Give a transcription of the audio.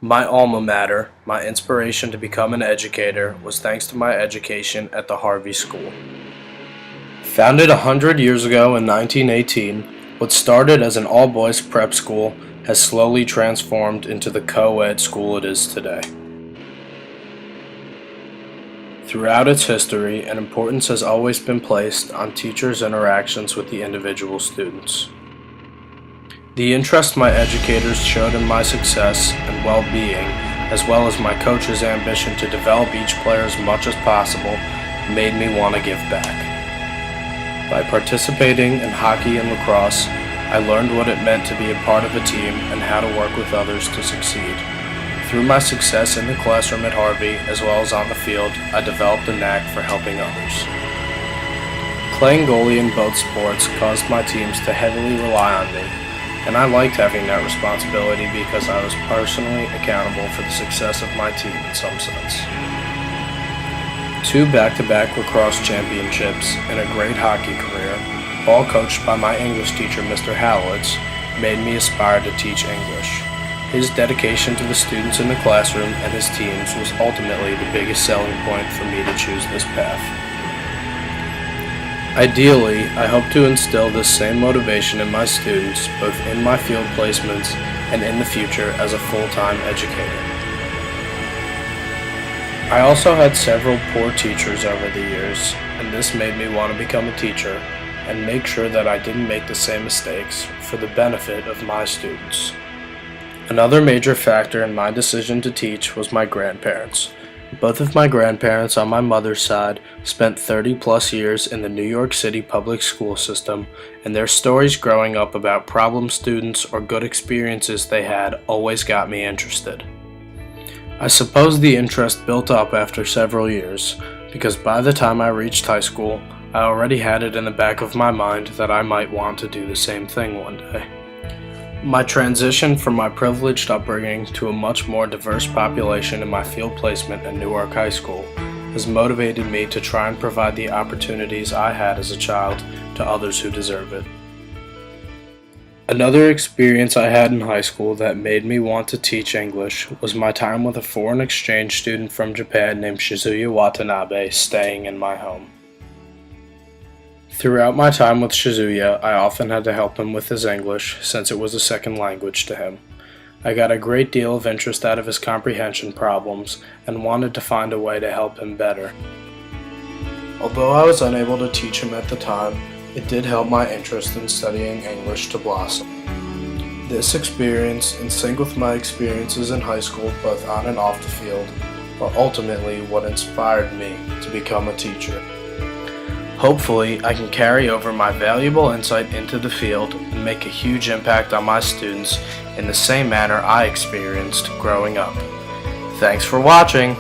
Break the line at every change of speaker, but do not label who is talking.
My alma mater, my inspiration to become an educator, was thanks to my education at the Harvey School. Founded 100 years ago in 1918, what started as an all-boys prep school has slowly transformed into the co-ed school it is today. Throughout its history, an importance has always been placed on teachers' interactions with the individual students. The interest my educators showed in my success and well-being, as well as my coach's ambition to develop each player as much as possible, made me want to give back. By participating in hockey and lacrosse, I learned what it meant to be a part of a team and how to work with others to succeed. Through my success in the classroom at Harvey, as well as on the field, I developed a knack for helping others. Playing goalie in both sports caused my teams to heavily rely on me, and I liked having that responsibility because I was personally accountable for the success of my team in some sense. 2 back-to-back lacrosse championships and a great hockey career, all coached by my English teacher Mr. Howlitz, made me aspire to teach English. His dedication to the students in the classroom and his teams was ultimately the biggest selling point for me to choose this path. Ideally, I hope to instill this same motivation in my students, both in my field placements and in the future as a full-time educator. I also had several poor teachers over the years, and this made me want to become a teacher and make sure that I didn't make the same mistakes for the benefit of my students. Another major factor in my decision to teach was my grandparents. Both of my grandparents on my mother's side spent 30+ years in the New York City public school system, and their stories growing up about problem students or good experiences they had always got me interested. I suppose the interest built up after several years, because by the time I reached high school, I already had it in the back of my mind that I might want to do the same thing one day. My transition from my privileged upbringing to a much more diverse population in my field placement at Newark High School has motivated me to try and provide the opportunities I had as a child to others who deserve it. Another experience I had in high school that made me want to teach English was my time with a foreign exchange student from Japan named Shizuya Watanabe staying in my home. Throughout my time with Shizuya, I often had to help him with his English since it was a second language to him. I got a great deal of interest out of his comprehension problems and wanted to find a way to help him better. Although I was unable to teach him at the time, it did help my interest in studying English to blossom. This experience, in sync with my experiences in high school both on and off the field, are ultimately what inspired me to become a teacher. Hopefully, I can carry over my valuable insight into the field and make a huge impact on my students in the same manner I experienced growing up. Thanks for watching!